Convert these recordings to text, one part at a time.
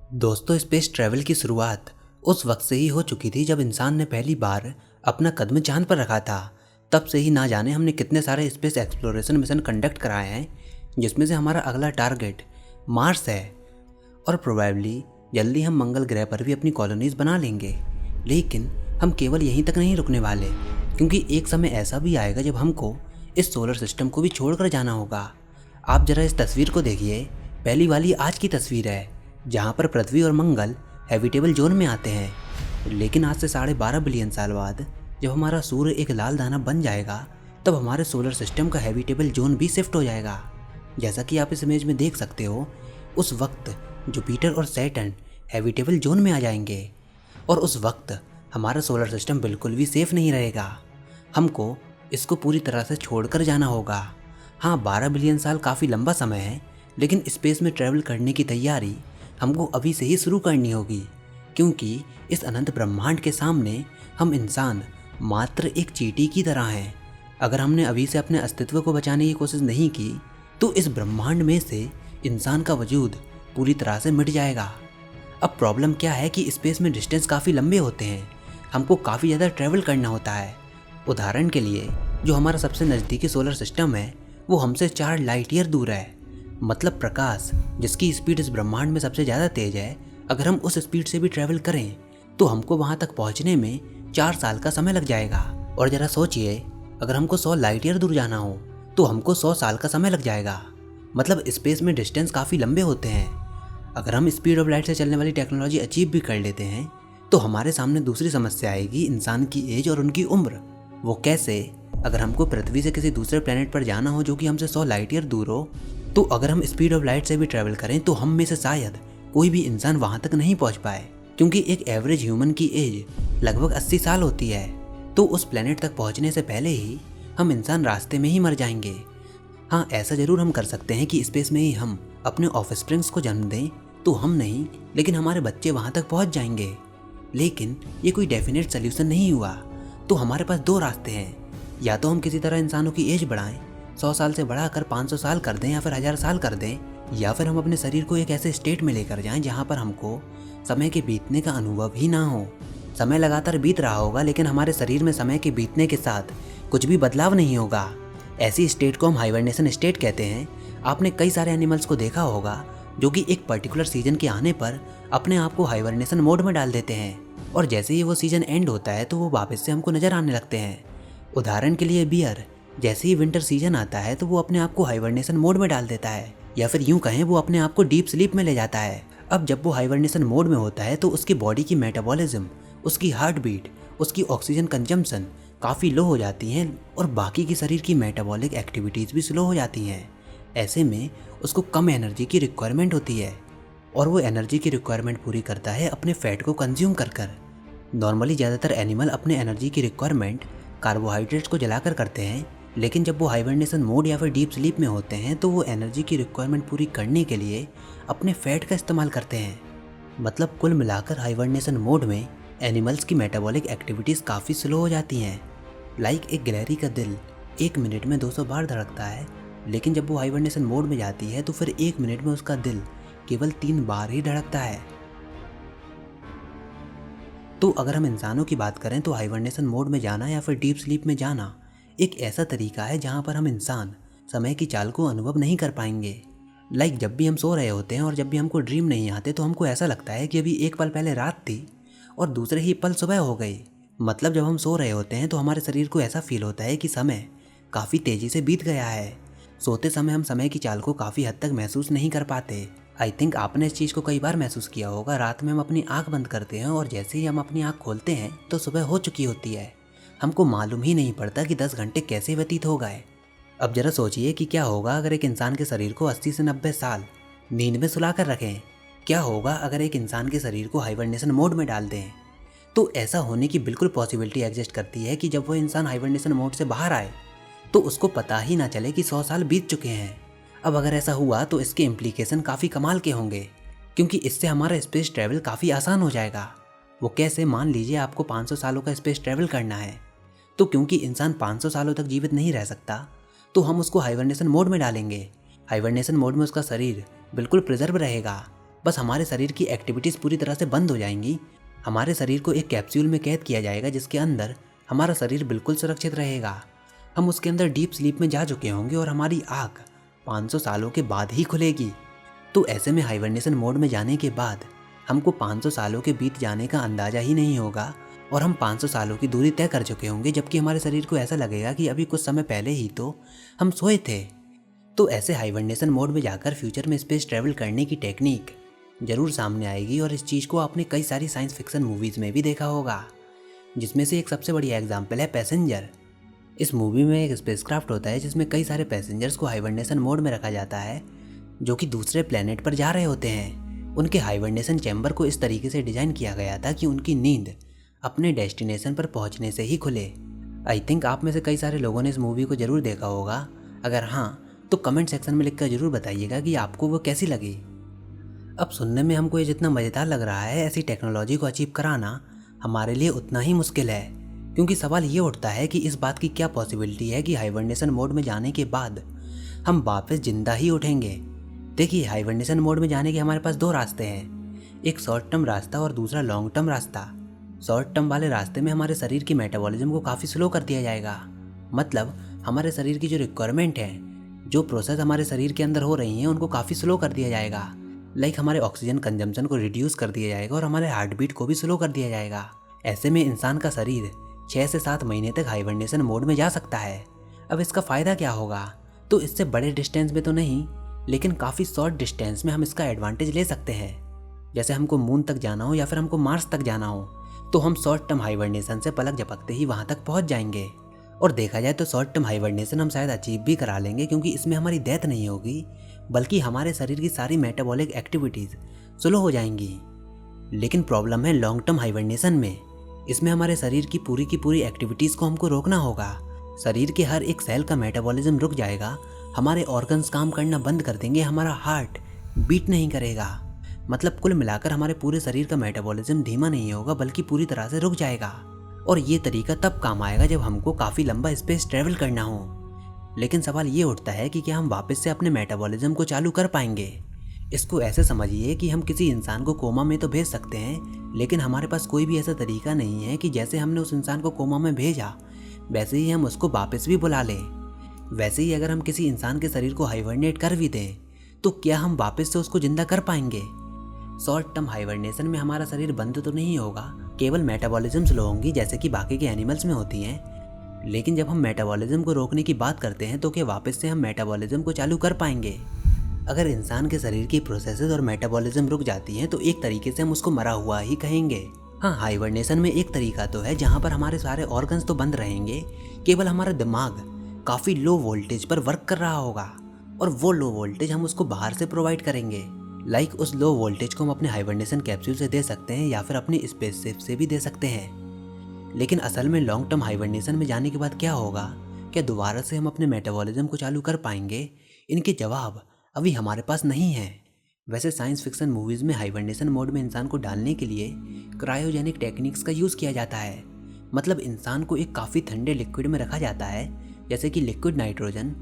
दोस्तों, space travel की शुरुआत उस वक्त से ही हो चुकी थी जब इंसान ने पहली बार अपना कदम चांद पर रखा था। तब से ही ना जाने हमने कितने सारे स्पेस एक्सप्लोरेशन मिशन कंडक्ट कराए हैं, जिसमें से हमारा अगला टारगेट मार्स है। और प्रोबेबली जल्दी हम मंगल ग्रह पर भी अपनी कॉलोनीज बना लेंगे। लेकिन हम केवल यहीं तक नहीं रुकने वाले, क्योंकि एक समय ऐसा भी आएगा जब हमको इस सोलर सिस्टम को भी छोड़कर जाना होगा। आप जरा इस तस्वीर को देखिए। पहली वाली आज की तस्वीर है, जहाँ पर पृथ्वी और मंगल हैबिटेबल जोन में आते हैं। लेकिन आज से 12.5 बिलियन साल बाद जब हमारा सूर्य एक लाल दाना बन जाएगा, तब हमारे सोलर सिस्टम का हैबिटेबल जोन भी शिफ्ट हो जाएगा। जैसा कि आप इस इमेज में देख सकते हो, उस वक्त जुपिटर और सैटर्न हैबिटेबल जोन में आ जाएंगे और उस वक्त हमारा सोलर सिस्टम बिल्कुल भी सेफ नहीं रहेगा। हमको इसको पूरी तरह से छोड़कर जाना होगा। हाँ, 12 बिलियन साल काफ़ी लंबा समय है, लेकिन स्पेस में ट्रैवल करने की तैयारी हमको अभी से ही शुरू करनी होगी, क्योंकि इस अनंत ब्रह्मांड के सामने हम इंसान मात्र एक चींटी की तरह हैं। अगर हमने अभी से अपने अस्तित्व को बचाने की कोशिश नहीं की, तो इस ब्रह्मांड में से इंसान का वजूद पूरी तरह से मिट जाएगा। अब प्रॉब्लम क्या है कि स्पेस में डिस्टेंस काफ़ी लंबे होते हैं, हमको काफ़ी ज़्यादा ट्रैवल करना होता है। उदाहरण के लिए, जो हमारा सबसे नज़दीकी सोलर सिस्टम है वो हमसे 4 लाइट ईयर दूर है। मतलब प्रकाश, जिसकी स्पीड इस ब्रह्मांड में सबसे ज़्यादा तेज है, अगर हम उस स्पीड से भी ट्रैवल करें तो हमको वहाँ तक पहुँचने में 4 साल का समय लग जाएगा। और ज़रा सोचिए, अगर हमको 100 लाइट ईयर दूर जाना हो तो हमको 100 साल का समय लग जाएगा। मतलब स्पेस में डिस्टेंस काफ़ी लंबे होते हैं। अगर हम स्पीड ऑफ लाइट से चलने वाली टेक्नोलॉजी अचीव भी कर लेते हैं, तो हमारे सामने दूसरी समस्या आएगी, इंसान की एज और उनकी उम्र। वो कैसे? अगर हमको पृथ्वी से किसी दूसरे प्लेनेट पर जाना हो जो कि हमसे 100 लाइट ईयर दूर हो, तो अगर हम स्पीड ऑफ लाइट से भी ट्रैवल करें तो हम में से शायद कोई भी इंसान वहाँ तक नहीं पहुँच पाए, क्योंकि एक एवरेज ह्यूमन की एज लगभग 80 साल होती है। तो उस प्लेनेट तक पहुँचने से पहले ही हम इंसान रास्ते में ही मर जाएंगे। हाँ, ऐसा ज़रूर हम कर सकते हैं कि स्पेस में ही हम अपने ऑफस्प्रिंग्स को जन्म दें, तो हम नहीं लेकिन हमारे बच्चे वहाँ तक पहुँच जाएंगे। लेकिन ये कोई डेफिनेट सोल्यूशन नहीं हुआ। तो हमारे पास 2 रास्ते हैं, या तो हम किसी तरह इंसानों की एज बढ़ाएं, 100 साल से बढ़ाकर 500 साल कर दें या फिर 1000 साल कर दें, या फिर हम अपने शरीर को एक ऐसे स्टेट में लेकर जाएं जहां पर हमको समय के बीतने का अनुभव ही ना हो। समय लगातार बीत रहा होगा, लेकिन हमारे शरीर में समय के बीतने के साथ कुछ भी बदलाव नहीं होगा। ऐसी स्टेट को हम हाइबरनेशन स्टेट कहते हैं। आपने कई सारे एनिमल्स को देखा होगा जो कि एक पर्टिकुलर सीजन के आने पर अपने आप को हाइबरनेशन मोड में डाल देते हैं, और जैसे ही वो सीजन एंड होता है तो वो वापस से हमको नजर आने लगते हैं। उदाहरण के लिए बियर, जैसे ही विंटर सीजन आता है तो वो अपने आप को हाइबरनेशन मोड में डाल देता है, या फिर यूं कहें वो अपने आप को डीप स्लीप में ले जाता है। अब जब वो हाइबरनेशन मोड में होता है तो उसकी बॉडी की मेटाबॉलिज्म, उसकी हार्ट बीट, उसकी ऑक्सीजन कंजम्पशन काफ़ी लो हो जाती हैं, और बाकी की शरीर की मेटाबॉलिक एक्टिविटीज़ भी स्लो हो जाती हैं। ऐसे में उसको कम एनर्जी की रिक्वायरमेंट होती है, और वो एनर्जी की रिक्वायरमेंट पूरी करता है अपने फैट को कंज्यूम कर कर। नॉर्मली ज़्यादातर एनिमल अपने एनर्जी की रिक्वायरमेंट कार्बोहाइड्रेट्स को जलाकर करते हैं, लेकिन जब वो हाइबरनेशन मोड या फिर डीप स्लीप में होते हैं तो वो एनर्जी की रिक्वायरमेंट पूरी करने के लिए अपने फैट का इस्तेमाल करते हैं। मतलब कुल मिलाकर हाइबरनेशन मोड में एनिमल्स की मेटाबॉलिक एक्टिविटीज़ काफ़ी स्लो हो जाती हैं। लाइक एक गिलहरी का दिल 1 मिनट में 200 बार धड़कता है, लेकिन जब वो हाइबरनेशन मोड में जाती है तो फिर 1 मिनट में उसका दिल केवल 3 बार ही धड़कता है। तो अगर हम इंसानों की बात करें तो हाइबरनेशन मोड में जाना या फिर डीप स्लीप में जाना एक ऐसा तरीका है जहां पर हम इंसान समय की चाल को अनुभव नहीं कर पाएंगे। लाइक जब भी हम सो रहे होते हैं और जब भी हमको ड्रीम नहीं आते तो हमको ऐसा लगता है कि अभी एक पल पहले रात थी और दूसरे ही पल सुबह हो गई। मतलब जब हम सो रहे होते हैं तो हमारे शरीर को ऐसा फील होता है कि समय काफ़ी तेज़ी से बीत गया है। सोते समय हम समय की चाल को काफ़ी हद तक महसूस नहीं कर पाते। आई थिंक आपने इस चीज़ को कई बार महसूस किया होगा। रात में हम अपनी आंख बंद करते हैं और जैसे ही हम अपनी आंख खोलते हैं तो सुबह हो चुकी होती है। हमको मालूम ही नहीं पड़ता कि 10 घंटे कैसे व्यतीत हो गए। अब जरा सोचिए कि क्या होगा अगर एक इंसान के शरीर को 80 से 90 साल नींद में सुला कर रखें। क्या होगा अगर एक इंसान के शरीर को हाइबरनेशन मोड में डाल दें। तो ऐसा होने की बिल्कुल पॉसिबिलिटी एग्जिस्ट करती है कि जब वो इंसान हाइबरनेशन मोड से बाहर आए तो उसको पता ही ना चले कि 100 साल बीत चुके हैं। अब अगर ऐसा हुआ तो इसके इम्प्लीकेशन काफ़ी कमाल के होंगे, क्योंकि इससे हमारा स्पेस ट्रैवल काफ़ी आसान हो जाएगा। वो कैसे? मान लीजिए आपको 500 सालों का स्पेस ट्रैवल करना है, तो क्योंकि इंसान 500 सालों तक जीवित नहीं रह सकता तो हम उसको हाइबरनेशन मोड में डालेंगे। हाइबरनेशन मोड में उसका शरीर बिल्कुल प्रिजर्व रहेगा, बस हमारे शरीर की एक्टिविटीज़ पूरी तरह से बंद हो जाएंगी। हमारे शरीर को एक कैप्सूल में कैद किया जाएगा जिसके अंदर हमारा शरीर बिल्कुल सुरक्षित रहेगा। हम उसके अंदर डीप स्लीप में जा चुके होंगे और हमारी आँख 500 सालों के बाद ही खुलेगी। तो ऐसे में हाइबरनेशन मोड में जाने के बाद हमको 500 सालों के बीत जाने का अंदाज़ा ही नहीं होगा और हम 500 सालों की दूरी तय कर चुके होंगे, जबकि हमारे शरीर को ऐसा लगेगा कि अभी कुछ समय पहले ही तो हम सोए थे। तो ऐसे हाइबरनेशन मोड में जाकर फ्यूचर में स्पेस ट्रैवल करने की टेक्निक ज़रूर सामने आएगी और इस चीज़ को आपने कई सारी साइंस फिक्शन मूवीज़ में भी देखा होगा, जिसमें से एक सबसे बड़ी एग्जाम्पल है पैसेंजर। इस मूवी में एक स्पेसक्राफ्ट होता है जिसमें कई सारे पैसेंजर्स को हाइबरनेशन मोड में रखा जाता है जो कि दूसरे प्लेनेट पर जा रहे होते हैं। उनके हाइबरनेशन चैम्बर को इस तरीके से डिज़ाइन किया गया था कि उनकी नींद अपने डेस्टिनेशन पर पहुंचने से ही खुले। आई थिंक आप में से कई सारे लोगों ने इस मूवी को ज़रूर देखा होगा। अगर हाँ तो कमेंट सेक्शन में लिखकर ज़रूर बताइएगा कि आपको वो कैसी लगी। अब सुनने में हमको ये जितना मज़ेदार लग रहा है, ऐसी टेक्नोलॉजी को अचीव कराना हमारे लिए उतना ही मुश्किल है, क्योंकि सवाल ये उठता है कि इस बात की क्या पॉसिबिलिटी है कि हाइबरनेशन मोड में जाने के बाद हम वापस जिंदा ही उठेंगे। देखिए, हाइबरनेशन मोड में जाने के हमारे पास दो रास्ते हैं, एक शॉर्ट टर्म रास्ता और दूसरा लॉन्ग टर्म रास्ता। शॉर्ट टर्म वाले रास्ते में हमारे शरीर की मेटाबॉलिज्म को काफ़ी स्लो कर दिया जाएगा। मतलब हमारे शरीर की जो रिक्वायरमेंट है, जो प्रोसेस हमारे शरीर के अंदर हो रही हैं, उनको काफ़ी स्लो कर दिया जाएगा। लाइक हमारे ऑक्सीजन कंजम्पशन को रिड्यूस कर दिया जाएगा और हमारे हार्ट बीट को भी स्लो कर दिया जाएगा। ऐसे में इंसान का शरीर 6 से 7 महीने तक हाइबरनेशन मोड में जा सकता है। अब इसका फ़ायदा क्या होगा? तो इससे बड़े डिस्टेंस में तो नहीं, लेकिन काफ़ी शॉर्ट डिस्टेंस में हम इसका एडवांटेज ले सकते हैं। जैसे हमको मून तक जाना हो या फिर हमको मार्स तक जाना हो, तो हम शॉर्ट टर्म हाइबरनेशन से पलक झपकते ही वहाँ तक पहुँच जाएंगे। और देखा जाए तो शॉर्ट टर्म हाइबरनेशन हम शायद अचीव भी करा लेंगे, क्योंकि इसमें हमारी डेथ नहीं होगी, बल्कि हमारे शरीर की सारी मेटाबॉलिक एक्टिविटीज़ स्लो हो जाएंगी। लेकिन प्रॉब्लम है लॉन्ग टर्म हाइबरनेशन में। इसमें हमारे शरीर की पूरी एक्टिविटीज़ को हमको रोकना होगा। शरीर के हर एक सेल का मेटाबॉलिज्म रुक जाएगा, हमारे ऑर्गन्स काम करना बंद कर देंगे, हमारा हार्ट बीट नहीं करेगा। मतलब कुल मिलाकर हमारे पूरे शरीर का मेटाबॉलिज्म धीमा नहीं होगा, बल्कि पूरी तरह से रुक जाएगा। और ये तरीका तब काम आएगा जब हमको काफ़ी लंबा स्पेस ट्रैवल करना हो। लेकिन सवाल ये उठता है कि क्या हम वापस से अपने मेटाबॉलिज्म को चालू कर पाएंगे? इसको ऐसे समझिए कि हम किसी इंसान को कोमा में तो भेज सकते हैं, लेकिन हमारे पास कोई भी ऐसा तरीका नहीं है कि जैसे हमने उस इंसान को कोमा में भेजा वैसे ही हम उसको वापस भी बुला लें। वैसे ही अगर हम किसी इंसान के शरीर को हाइबरनेट कर भी दें, तो क्या हम वापस से उसको जिंदा कर पाएंगे? शॉर्ट टर्म हाइबरनेशन में हमारा शरीर बंद तो नहीं होगा, केवल मेटाबॉलिज्म स्लो होंगी जैसे कि बाकी के एनिमल्स में होती हैं। लेकिन जब हम मेटाबॉलिज्म को रोकने की बात करते हैं, तो क्या वापस से हम मेटाबॉलिज्म को चालू कर पाएंगे? अगर इंसान के शरीर की प्रोसेसेस और मेटाबॉलिज्म रुक जाती हैं, तो एक तरीके से हम उसको मरा हुआ ही कहेंगे। हाँ, हाइबरनेशन में एक तरीका तो है जहाँ पर हमारे सारे ऑर्गन्स तो बंद रहेंगे, केवल हमारा दिमाग काफ़ी लो वोल्टेज पर वर्क कर रहा होगा, और वो लो वोल्टेज हम उसको बाहर से प्रोवाइड करेंगे। लाइक उस लो वोल्टेज को हम अपने हाइबरनेशन कैप्सूल से दे सकते हैं या फिर अपनी स्पेसशिप से भी दे सकते हैं। लेकिन असल में लॉन्ग टर्म हाइबरनेशन में जाने के बाद क्या होगा? क्या दोबारा से हम अपने मेटाबॉलिज्म को चालू कर पाएंगे? इनके जवाब अभी हमारे पास नहीं है। वैसे साइंस फिक्शन मूवीज़ में हाइबरनेशन मोड में इंसान को डालने के लिए क्रायोजेनिक टेक्निक्स का यूज़ किया जाता है। मतलब इंसान को एक काफ़ी ठंडे लिक्विड में रखा जाता है, जैसे कि लिक्विड नाइट्रोजन।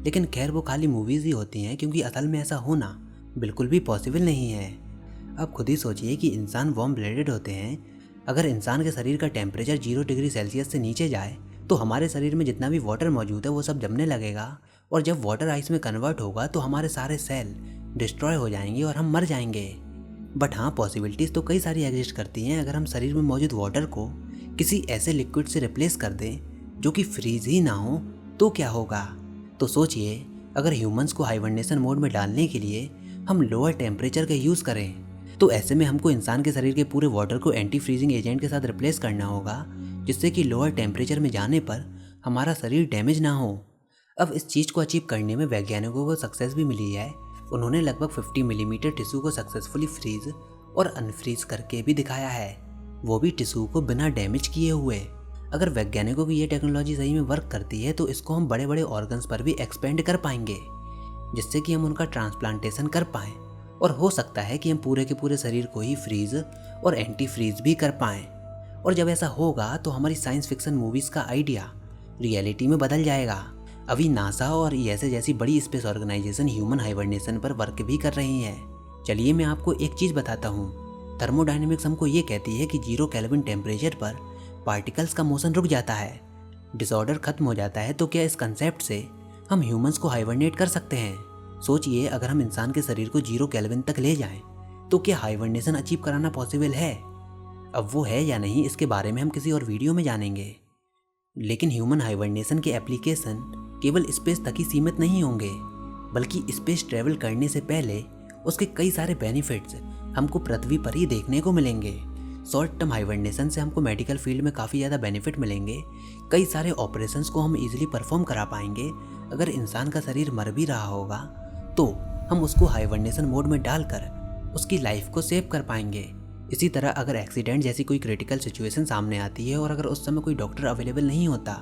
लेकिन खैर वो खाली मूवीज़ ही होती हैं, क्योंकि असल में ऐसा होना बिल्कुल भी पॉसिबल नहीं है। अब खुद ही सोचिए कि इंसान वार्म ब्लडेड होते हैं। अगर इंसान के शरीर का टेम्परेचर 0 डिग्री सेल्सियस से नीचे जाए, तो हमारे शरीर में जितना भी वाटर मौजूद है वो सब जमने लगेगा, और जब वाटर आइस में कन्वर्ट होगा तो हमारे सारे सेल डिस्ट्रॉय हो जाएंगे और हम मर जाएंगे। बट हाँ, पॉसिबिलिटीज़ तो कई सारी एग्जिस्ट करती हैं। अगर हम शरीर में मौजूद वाटर को किसी ऐसे लिक्विड से रिप्लेस कर दें जो कि फ्रीज ही ना हो, तो क्या होगा? तो सोचिए, अगर ह्यूमंस को हाइबरनेशन मोड में डालने के लिए हम लोअर टेम्परेचर का यूज़ करें, तो ऐसे में हमको इंसान के शरीर के पूरे वाटर को एंटी फ्रीजिंग एजेंट के साथ रिप्लेस करना होगा, जिससे कि लोअर टेम्परेचर में जाने पर हमारा शरीर डैमेज ना हो। अब इस चीज़ को अचीव करने में वैज्ञानिकों को सक्सेस भी मिली है। उन्होंने लगभग 50 मिलीमीटर टिश्यू को सक्सेसफुली फ्रीज और अनफ्रीज करके भी दिखाया है, वो भी टिश्यू को बिना डैमेज किए हुए। अगर वैज्ञानिकों की ये टेक्नोलॉजी सही में वर्क करती है, तो इसको हम बड़े बड़े ऑर्गन्स पर भी एक्सपेंड कर पाएंगे, जिससे कि हम उनका ट्रांसप्लांटेशन कर पाएँ। और हो सकता है कि हम पूरे के पूरे शरीर को ही फ्रीज और एंटी फ्रीज भी कर पाएँ। और जब ऐसा होगा तो हमारी साइंस फिक्शन मूवीज़ का आइडिया रियलिटी में बदल जाएगा। अभी नासा और ईएसए जैसी बड़ी स्पेस ऑर्गेनाइजेशन ह्यूमन हाइबरनेशन पर वर्क भी कर रही हैं। चलिए मैं आपको एक चीज़ बताता हूँ। थर्मोडायनेमिक्स हमको ये कहती है कि 0 केल्विन टेम्परेचर पर पार्टिकल्स का मोशन रुक जाता है, डिसऑर्डर खत्म हो जाता है। तो क्या इस कंसेप्ट से हम ह्यूमंस को हाइबरनेट कर सकते हैं? सोचिए, अगर हम इंसान के शरीर को 0 केल्विन तक ले जाएं, तो क्या हाइबरनेशन अचीव कराना पॉसिबल है? अब वो है या नहीं, इसके बारे में हम किसी और वीडियो में जानेंगे। लेकिन ह्यूमन हाइबरनेशन के एप्लीकेशन केवल स्पेस तक ही सीमित नहीं होंगे, बल्कि स्पेस ट्रैवल करने से पहले उसके कई सारे बेनिफिट्स हमको पृथ्वी पर ही देखने को मिलेंगे। शॉर्ट टर्म हाइबरनेशन से हमको मेडिकल फील्ड में काफ़ी ज़्यादा बेनिफिट मिलेंगे। कई सारे ऑपरेशंस को हम इजीली परफॉर्म करा पाएंगे। अगर इंसान का शरीर मर भी रहा होगा तो हम उसको हाइबरनेशन मोड में डालकर उसकी लाइफ को सेव कर पाएंगे। इसी तरह अगर एक्सीडेंट जैसी कोई क्रिटिकल सिचुएशन सामने आती है और अगर उस समय कोई डॉक्टर अवेलेबल नहीं होता,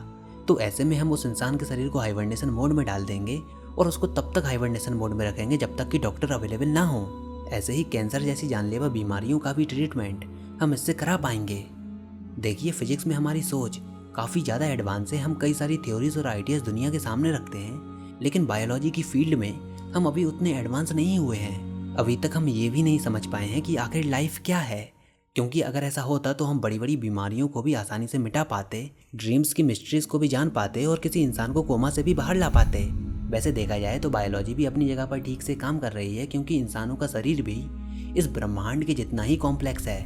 तो ऐसे में हम उस इंसान के शरीर को हाइबरनेशन मोड में डाल देंगे और उसको तब तक हाइबरनेशन मोड में रखेंगे जब तक कि डॉक्टर अवेलेबल ना हो। ऐसे ही कैंसर जैसी जानलेवा बीमारियों का भी ट्रीटमेंट हम इससे करा पाएंगे। देखिए, फिजिक्स में हमारी सोच काफ़ी ज़्यादा एडवांस है। हम कई सारी थ्योरीज और आइडियाज़ दुनिया के सामने रखते हैं, लेकिन बायोलॉजी की फील्ड में हम अभी उतने एडवांस नहीं हुए हैं। अभी तक हम ये भी नहीं समझ पाए हैं कि आखिर लाइफ क्या है, क्योंकि अगर ऐसा होता तो हम बड़ी बड़ी बीमारियों को भी आसानी से मिटा पाते, ड्रीम्स की मिस्ट्रीज को भी जान पाते और किसी इंसान को कोमा से भी बाहर ला पाते। वैसे देखा जाए तो बायोलॉजी भी अपनी जगह पर ठीक से काम कर रही है, क्योंकि इंसानों का शरीर भी इस ब्रह्मांड के जितना ही कॉम्प्लेक्स है।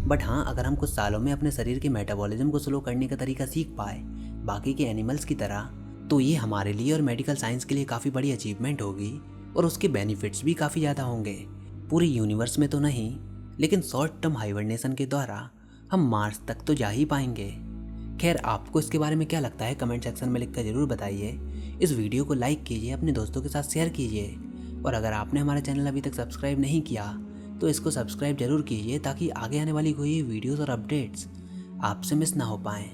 बट हाँ, अगर हम कुछ सालों में अपने शरीर के मेटाबॉलिज्म को स्लो करने का तरीका सीख पाए बाकी के एनिमल्स की तरह, तो ये हमारे लिए और मेडिकल साइंस के लिए काफ़ी बड़ी अचीवमेंट होगी और उसके बेनिफिट्स भी काफ़ी ज़्यादा होंगे। पूरे यूनिवर्स में तो नहीं, लेकिन शॉर्ट टर्म हाइबरनेशन के द्वारा हम मार्स तक तो जा ही पाएंगे। खैर, आपको इसके बारे में क्या लगता है कमेंट सेक्शन में लिखकर ज़रूर बताइए। इस वीडियो को लाइक कीजिए, अपने दोस्तों के साथ शेयर कीजिए और अगर आपने हमारा चैनल अभी तक सब्सक्राइब नहीं किया तो इसको सब्सक्राइब जरूर कीजिए, ताकि आगे आने वाली कोई वीडियोस और अपडेट्स आपसे मिस ना हो पाएँ।